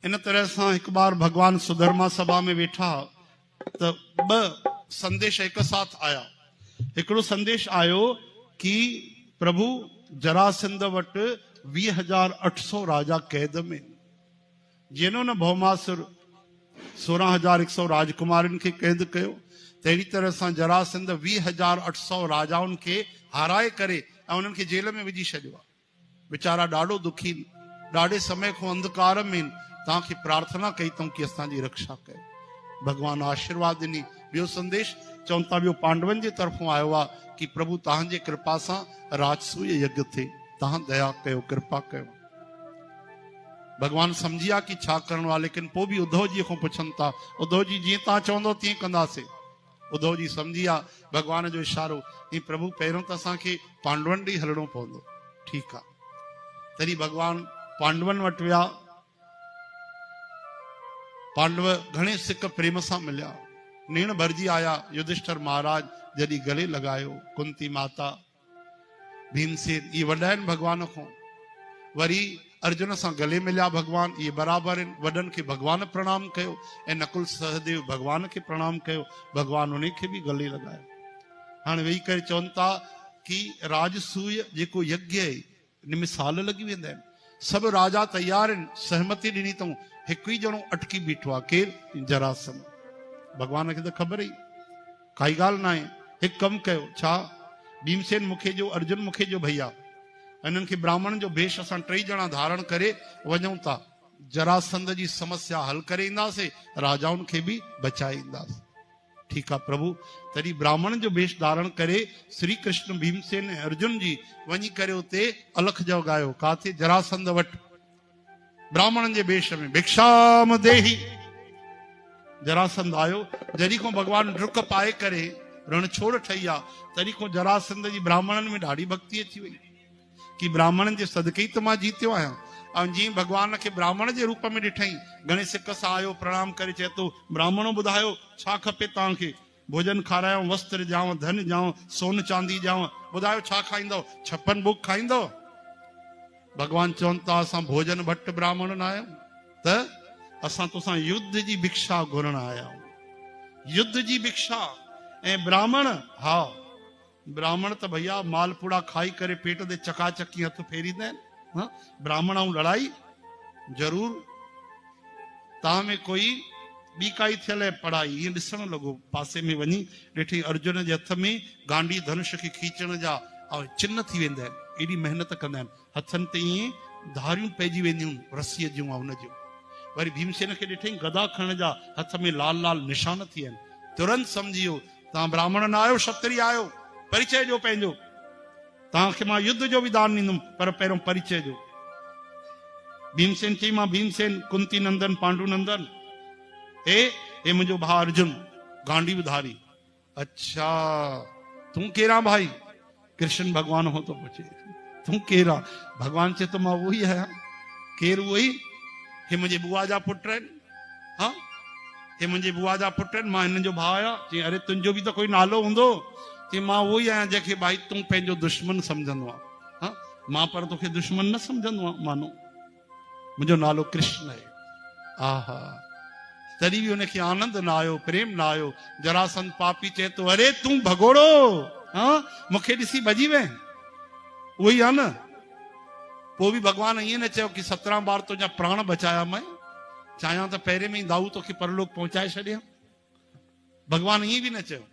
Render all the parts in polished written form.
इन तरह से एक बार भगवान सुधर्मा सभा में वेठा तो ब संदेश एक साथ आया। एकड़ो संदेश आयो कि प्रभु जरासंध वट 20,800 राजा कैद में, जिन्होंने भौमासुर 16,100 राजकुमारन के कैद कयो, तेरी तरह से जरासंध 20,800 राजाउन के हाराए करे उन्हनि के जेल में विझी छॾियो। बेचारा ॾाढो दुखी, ॾाढे समय को अंधकार में तव्हांखे प्रार्थना कई अथऊं कि असांजी रक्षा कयो। भगवान आशीर्वाद ॾिनी। ॿियो संदेश चवनि था ॿियो पांडवन जे तरफों आयो आहे कि प्रभु तव्हांजे कृपा सां राजसूय यज्ञ थे, तव्हां दया कयो, कृपा कयो। भगवान समझिया कि छा करणो आहे, लेकिन पोइ बि उद्धव जी को पुछनि था, उद्धव जी जीअं तव्हां चवंदो तीअं कंदासीं। उद्धव जी समझिया भगवान जो इशारो, ही प्रभु पहिरियों त असांखे पांडवन ॾे हलणो पवंदो। ठीकु आहे, तॾहिं भगवान पांडवन वटि विया। पांडव घणे सिक प्रेम सां मिलिया, नीण भरजी आया। युधिष्ठिर महाराज जॾहिं गले लगायो, कुंती माता, भीमसेन, ये वॾा आहिनि भगवान खां। वरी अर्जुन सां गले मिलिया भगवान, ये बराबर आहिनि। वॾनि खे भगवान प्रणाम कयो ऐं नकुल सहदेव भगवान खे प्रणाम कयो। भगवान उन खे बि गले लगायो। हाणे वेही करे चवनि था कि राजसूय जेको यज्ञ आहे इन में साल लॻी वेंदा आहिनि। सभु राजा तयार आहिनि, सहमति ॾिनी अथऊं। हिकु ई ॼणो अटकी बीठो आहे, केरु? जरासंध। भगवान खे त ख़बर ई काई ॻाल्हि न आहे। हिकु कमु कयो, छा? भीमसेन मूंखे जो, अर्जुन मूंखे जो भैया, इन्हनि खे ब्राह्मण जो भेष असां 3 ॼणा धारण करे वञूं था, जरासंध जी समस्या हल करे ईंदासीं, राजाउनि खे बि बचाए ईंदासीं। ठीकु आहे प्रभु। तॾहिं ब्राह्मण जो भेष धारण करे श्री कृष्ण, भीमसेन ऐं अर्जुन जी वञी करे उते अलख जगायो। काथे? जरासंध वटि, ब्राह्मणनि जे भेष में। भिक्षाम देहि। जरासंध आयो। जॾहिं खां भगवान डुक पाए करे रणछोड़ ठही आहे, तॾहिं खां जरासंध जी ब्राह्मणनि में ॾाढी भक्ति अची वई कि ब्राह्मणनि जे सदके ई त मां जीतियो आहियां। ऐं जीअं भगवान खे ब्राह्मण जे रूप में ॾिठई, घणे सिक सां आयो, प्रणाम करे चए थो, ब्राह्मणो ॿुधायो छा खपे तव्हांखे? भोजन खारायो, वस्त्र ॾियांव, धन ॾियांव, सोन चांदी ॾियांव, ॿुधायो छा खाईंदव? 56 भोग खाईंदव? भगवान चवनि था, असां भोजन भट्ट ब्राह्मण न आहियूं, त असां तोसां युद्ध जी भिक्षा घुरण आया आहियूं। युद्ध जी भिक्षा। ऐं ब्राह्मण, हा ब्राह्मण त भैया मालपुड़ा खाई करे पेट ते चकाचकी हथ फेरींदा आहिनि। ब्राह्मण ऐं लड़ाई ज़रूर। तव्हां में कोई ॿी काई थियल आहे पढ़ाई? ईअं ॾिसण लॻो, पासे में वञी ॾिठी अर्जुन जे हथ में गांडी धनुष खे खींचण जा चिन्ह थी वेंदा आहिनि। एॾी महिनत कंदा आहिनि, हथनि ते ईअं धारियूं पइजी वेंदियूं रसीअ जूं ऐं हुन जूं। वरी भीमसेन खे ॾिठई गदा खणण जा, हथ में लाल लाल निशान थी आहिनि। तुरंत सम्झी वियो, तव्हां ब्राह्मण न आहियो, क्षत्रिय आहियो। परिचय जो पंहिंजो। तव्हांखे मां युद्ध जो बि दान ॾींदुमि, पर पहिरियों परिचय जो। भीमसेन चई, मां भीमसेन, कुंती नंदन, पांडु नंदन। हे मुंहिंजो भाउ अर्जुन, गांडी बि धारी। अच्छा, तूं केरा भाई? कृष्ण भगवान हो तो पूछे, तूं केरा? भगवान चए तो मां उहो ई आहियां। केरु? उहो ई। हे मुंहिंजे बुआ जा पुट आहिनि। हा, हे मुंहिंजे बुआ जा पुट आहिनि, मां हिननि जो भाउ आहियां। चई, अरे तुंहिंजो बि त कोई नालो हूंदो। चई, मां उहो ई आहियां जंहिंखे भाई तूं पंहिंजो दुश्मन सम्झंदो आहे। हा, मां पर तोखे दुश्मन न सम्झंदो आहियां, मानो मुंहिंजो नालो कृष्ण आहे। आहा, तॾहिं बि हुनखे आनंद न आयो, प्रेम न आयो। जरासंध पापी चए तो, अरे तूं भगोड़ो, हा मूंखे ॾिसी भॼी वए। उहो ई आहे न। पोइ बि भगवान ईअं न चयो कि 17 बार तुंहिंजा प्राण बचाया मैं, चाहियां त पहिरें में ई दाऊ तोखे परलोक पहुचाए छॾियां। भगवान ईअं बि न चयो।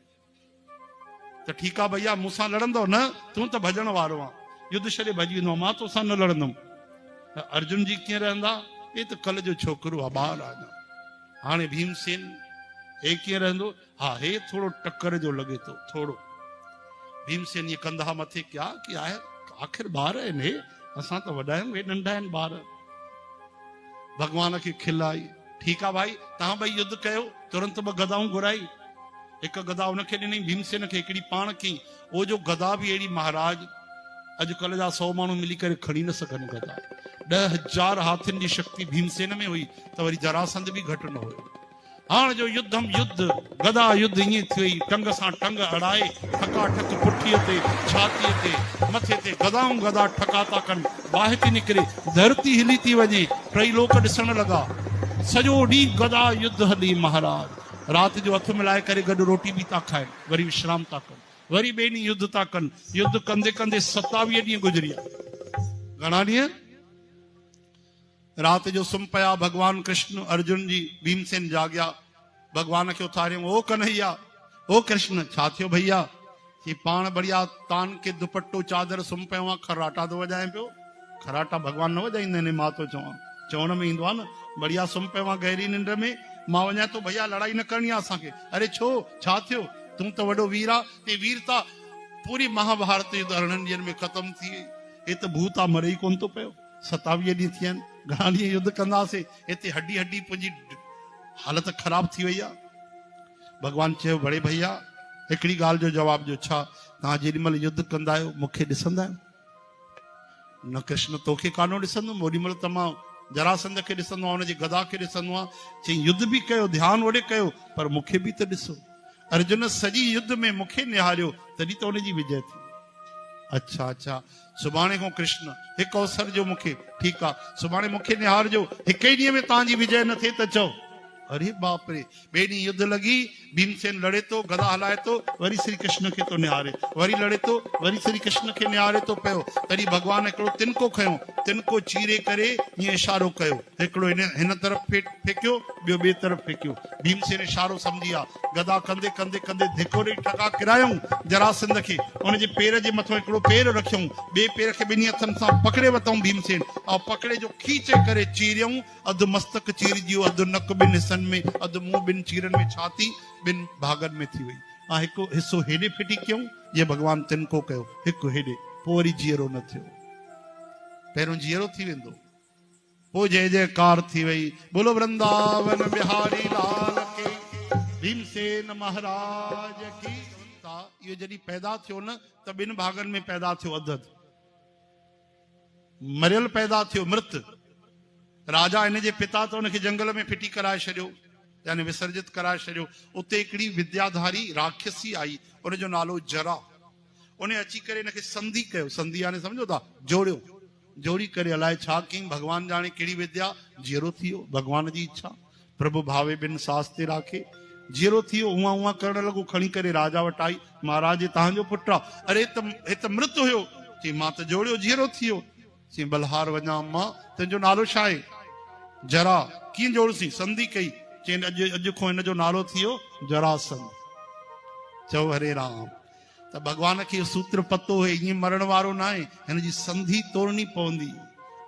त ठीकु आहे भैया, मूंसां लड़ंदो न, तूं त भॼण वारो आहे, युद्ध छॾे भॼी वेंदो, मां तोसां न लड़ंदुमि। अर्जुन जी कीअं रहंदा? हे त कल जो छोकिरो आहे, ॿार आहे। हाणे भीमसेन, हे कीअं रहंदो? हा, हे थोरो टकर जो लॻे थो, थोरो। भीमसेन ये कंधा मथे क्या कि आहे, आख़िर ॿार आहिनि हे, असां त वॾा आहियूं, हे नंढा आहिनि ॿार। भगवान खे खिल आई। ठीकु आहे भाई, तव्हां ॿई युद्ध कयो। तुरंत ॿ गदाऊं घुराई। हिकु गदा हुनखे ॾिनई, भीमसेन खे हिकिड़ी पाण कई। उहो जो गदा बि अहिड़ी महाराज, अॼुकल्ह जा 100 माण्हू मिली करे खणी न सघनि गदा। 10,000 हाथियुनि जी शक्ति भीमसेन में हुई, त वरी जरासंध बि घटि न हुयो। हाणे जो युद्धम युद्ध, गदा युद्ध ईअं थी वई, टंग सां टंग अड़ाए, ठकाठक पुठीअ ते, छातीअ ते, मथे ते गदाऊं गदा ठका था कनि, बाहि थी निकिरे, धरती हिली थी वञे, 3 लोक ॾिसण लॻा। सॼो ॾींहुं गदा युद्ध हली महाराज। राति जो हथ मिलाए करे गॾु रोटी बि था खाइनि, वरी विश्राम था कनि, वरी ॿिए ॾींहुं युद्ध था कनि। युद्ध कंदे कंदे 27 ॾींहं गुज़रिया। घणा ॾींहं? राति जो सुम्ही पिया। भगवान कृष्ण अर्जुन जी भीमसेन जाॻिया, भगवान खे उथारियऊं। ओ कन्हैया, ओ कृष्ण, छा थियो भैया? कि पाण बढ़िया तान के दुपट्टो चादर सुम्ही पियो आहे, खराटा थो वॼाए पियो। खराटा भगवान न वॼाईंदा आहिनि, मां थो चवां, चवण में ईंदो आहे न। बढ़िया सुम्ही पियो आहे गहरी निंड में, मां वञा तो भैया लड़ाई न करणी आहे असांखे। अरे छो, छा थियो? तूं त वॾो वीर आहे। ते वीरता पूरी महाभारत युद्ध 18 ॾींहंनि में ख़तम थी वई। हे त भूत आहे, मरे ई कोन थो पियो। 27 ॾींहं थिया आहिनि, घणा ॾींहं युद्ध कंदासीं। हिते हड्डी हड्डी मुंहिंजी हालत ख़राब थी वई आहे। भगवान चयो, बड़े भैया हिकिड़ी ॻाल्हि जो जवाब ॾियो, छा तव्हां जेॾी महिल युद्ध कंदा आहियो मूंखे ॾिसंदा आहियो? न कृष्ण, तोखे कानो ॾिसंदुमि। ओॾी महिल त मां जरासंध खे ॾिसंदो आहियां, हुनजी गदा खे ॾिसंदो आहियां। चई, युद्ध बि कयो, ध्यानु ओॾे कयो, पर मूंखे बि त ॾिसो। अर्जुन सॼी युद्ध में मूंखे निहारियो, तॾहिं त हुनजी विजय थी। अच्छा अच्छा, सुभाणे खां कृष्ण हिकु अवसर जो मूंखे, ठीकु आहे, सुभाणे मूंखे निहारजो। हिकु ई ॾींहं में तव्हांजी विजय न थिए त चओ। अरे बाप रे, ॿिए ॾींहुं युद्ध लॻी। भीमसेन लड़े थो, गदा हलाए थो, वरी श्री कृष्ण खे थो निहारे, वरी लड़े थो, वरी श्री कृष्ण खे निहारे थो पियो। तॾहिं भगवान हिकिड़ो तिनको खयो, तिनको चीरे करे ईअं इशारो कयो। हिकिड़ो हिन तरफ़ फेकियो, ॿियो ॿिए तरफ़ फेकियो। भीमसेन इशारो सम्झी विया। गदा कंदे कंदे कंदे धिको ॾेई ठका किरायूं जरासंध खे। हुनजे पेर जे मथां हिकिड़ो पेर रखियऊं, ॿिए पेर खे ॿिन्ही हथनि सां पकड़े वरितऊं भीमसेन, ऐं पकड़े जो खींचे करे चीरियऊं। अधु मस्तक चीरजी वियो, अधु नक ॿिनि हिसनि में, अधु मुंहुं ॿिनि चीरनि में, छाती ॿिनि भागनि में थी वई। ऐं हिकु हिसो हेॾे फिटी कयूं, ये भगवान तिनको कयो, हिकु हेॾे, पोइ वरी जीअरो न थियो। पहिरियों जीअरो थी वेंदो, पोइ जय जयकार थी वई। बोलो वृंदावन बिहारी लाल के, भीमसेन महाराज की। इहो जॾहिं पैदा थियो न त ॿिनि भागनि में पैदा थियो, अधु अधु मरियल पैदा थियो, मृत। राजा इन जे पिता त हुनखे जंगल में फिटी कराए छॾियो, यानी विसर्जित कराए छॾियो। उते हिकिड़ी विद्याधारी राक्षसी आई, उनजो नालो जरा। उन अची करे हिनखे संधि कयो, संधि यानी सम्झो था, जोड़ियो। जोड़ी करे अलाए छा कयईं, भगवान जाने कहिड़ी विद्या, जीअरो थी वियो। भगवान जी इच्छा, प्रभु भावे बिन सास ते राखे, जीअरो थी वियो। उहा उहा करण लॻो, खणी करे राजा वटि आई। महाराज तव्हांजो पुटु आहे। अरे हे त मृत हुयो। चई, मां त जोड़ियो, जीअरो थी वियो। चई, बलहार वञा मां, तुंहिंजो नालो छा आहे? जरा। कीअं जोड़सी? संधि कई। चई, अॼु खां हिन जो नालो थी वियो जरासंध। चओ हरे राम। त भगवान खे सूत्र पतो है, ईअं मरण वारो न आहे, हिन जी संधि तोड़नी पवंदी,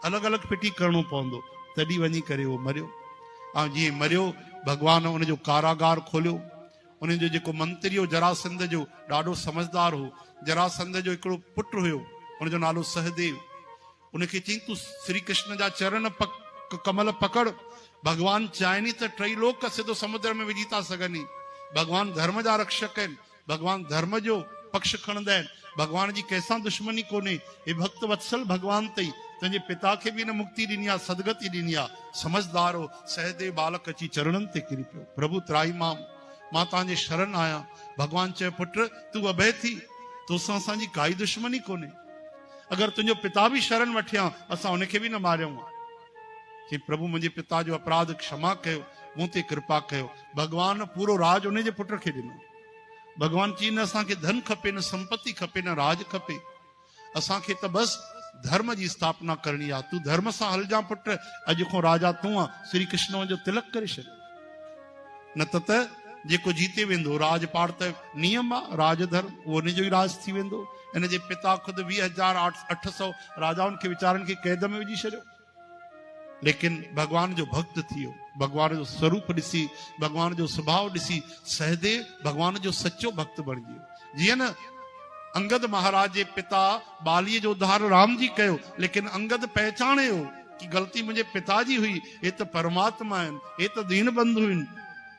अलॻि अलॻि फिटी करणो पवंदो, तॾहिं वञी करे उहो मरियो। ऐं जीअं मरियो, भगवान उनजो कारागार खोलियो। उनजो जेको मंत्री हो जरासंध जो, ॾाढो समझदार हो। जरासंध जो हिकिड़ो पुटु हुयो, उनजो नालो सहदेव। उनखे चई, तूं श्री कृष्ण जा चरण कमल पकड़। भगवान चाहिनि त टई लोक सिधो समुद्र में विझी था सघनि। भगवान धर्म जा रक्षक आहिनि, भगवान धर्म जो पक्ष खणंदा आहिनि। भगवान जी कंहिंसां दुश्मनी कोन्हे। हे भक्त वत्सल भगवान तई, तुंहिंजे पिता खे बि न मुक्ति ॾिनी आहे, सदगति ॾिनी आहे। समझदार हो। सहदेव बालक अची चरणनि ते किरी पियो, प्रभु त्राईमाम, मां तव्हांजे शरण आहियां। भगवान चयो, पुट तूं अभय थी, तोसां असांजी काई दुश्मनी कोन्हे। अगरि तुंहिंजो पिता बि शरण वठियां, असां हुनखे बि न मारियऊं। कि प्रभु मुंहिंजे पिता जो अपराध क्षमा कयो, मूं ते कृपा कयो। भगवान पूरो राज उनजे पुट खे ॾिनो। भगवान चई, न असांखे धन खपे, न संपत्ति खपे, न राज खपे, असांखे त बसि धर्म जी स्थापना करणी आहे। तूं धर्म सां हलजां पुट, अॼु खां राजा तूं आहे। श्री कृष्ण जो तिलक करे छॾियो, न त जेको जीते वेंदो राजपाट त नियम आहे, राजधर्म, उहो उनजो ई राज थी वेंदो। इन जे पिता ख़ुदि 20,800 राजाउनि खे वीचारनि खे कैद में विझी छॾियो, लेकिन भगवान जो भक्त थी वियो। भगवान जो स्वरूप ॾिसी, भगवान जो स्वभाव ॾिसी सहदेव भगवान जो सचो भक्त बणिजी वियो। जीअं न अंगद महाराज जे पिता बालीअ जो उद्धार राम जी कयो, लेकिन अंगद पहचाने हो कि ग़लती मुंहिंजे पिता जी हुई। हे त परमात्मा आहिनि, हे त दीन बंधु आहिनि,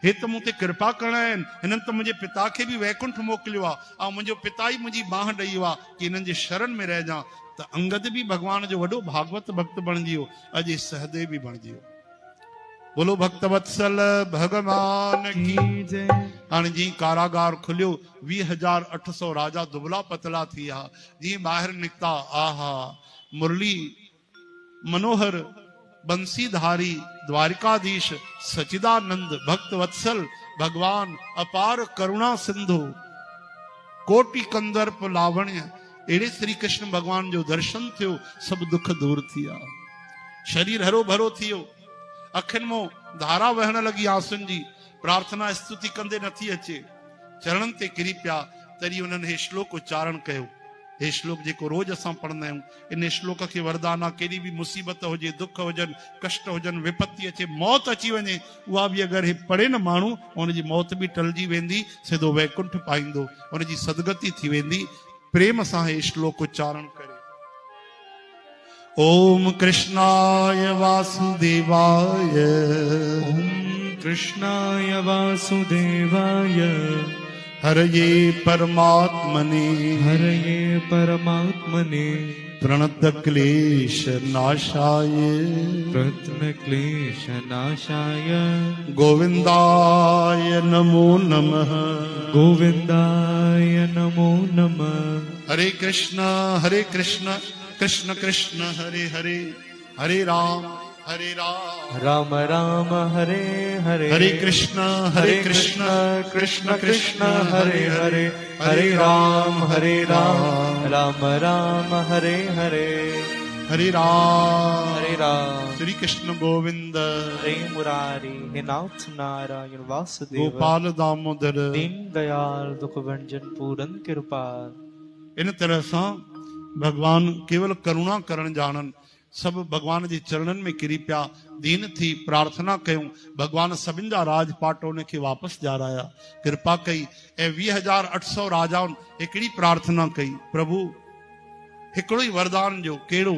हे त मूं ते कृपा करणा आहिनि। हिननि त मुंहिंजे पिता खे बि वैकुंठ मोकिलियो आहे, ऐं मुंहिंजो पिता ई मुंहिंजी बाह ॾेई वियो आहे कि हिननि जे शरण में रहिजां। त अंगद बि भगवान जो वॾो भागवत भक्त बणिजी वियो। अॼु सहदेव बि बणिजी वियो। बोलो भक्त वत्सल भगवान की जय। हाणे जीअं कारागार खुलियो, 20,800 राजा दुबला पतला थी विया। जीअं ॿाहिरि निकिता, आहा मुरली मनोहर बंसीधारी द्वारिकाधीश सचिदानंद भक्त वत्सल भगवान अपार करुणा सिंधु कोटि कंदर्प लावण्य अड़े श्री कृष्ण भगवान जो दर्शन थियो सब दुख दूर थिया शरीर हरो भरो थियो अखिन मो धारा वहण लगी आंसुन जी प्रार्थना स्तुति कंदे नथी अचे चरणन ते किरी पिया तरी उन्हनि हे श्लोक उच्चारण कयो हे श्लोक जेको रोज असां पढ़ंदा आहियूं इन श्लोक खे वरदान आहे केॾी बि मुसीबत हुजे दुख हुजनि कष्ट हुजनि विपत्ति अचे मौत अची वञे उहा बि अगरि हे पढ़े न माण्हू उनजी मौत बि टलजी वेंदी सिधो वैकुंठ पाईंदो उनजी सदगति थी वेंदी प्रेम सां हे श्लोक उच्चारण करे ओम कृष्णाय वासुदेवाय ओम कृष्णाय वासुदेवाय हरये परमात्मने प्रणत क्लेश नाशाय गोविंदाय नमो नमः हरे कृष्ण कृष्ण कृष्ण हरे हरे हरे राम राम राम हरे हरे हरे कृष्ण कृष्ण कृष्ण हरे हरे हरे राम राम राम हरे हरे हरे राम राम श्री कृष्ण गोविंद हरे मुरारी हे नाथ नारायण वासुदेव गोपाल दामोदर दीन दयाल दुख भंजन पूरन कृपाल इन तरह से भगवान केवल करुणा करण जानन सब भगवान जे चरणन में किरी पिया दीन थी प्रार्थना कयूं भगवान सभिन जा राजपाट उनखे वापस जाराया कृपा कई ऐं 20,800 राजाउन हिकड़ी प्रार्थना कई प्रभु हिकड़ो ही वरदान जो केड़ो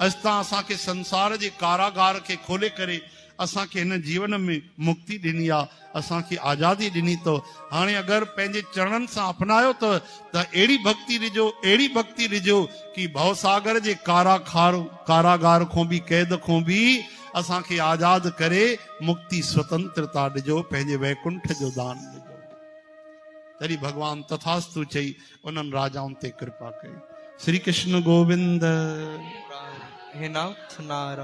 अस्ता असा के संसार जे कारागार के खोले करे असा के इन जीवन में मुक्ति दिनी आ असा की आजादी दिनी तो हाने अगर पेंजे चरणन से अपनायो तो एड़ी भक्ति रिजो कि भवसागर जे कारागार को भी कैद को भी असा के आजाद करे मुक्ति स्वतंत्रता दिजो पेंजे वैकुंठ जो दान दिजो तरी भगवान तथास्तु चई उनन राजाउन ते कृपा कई श्री कृष्ण गोविंद हे नाथ नारायण।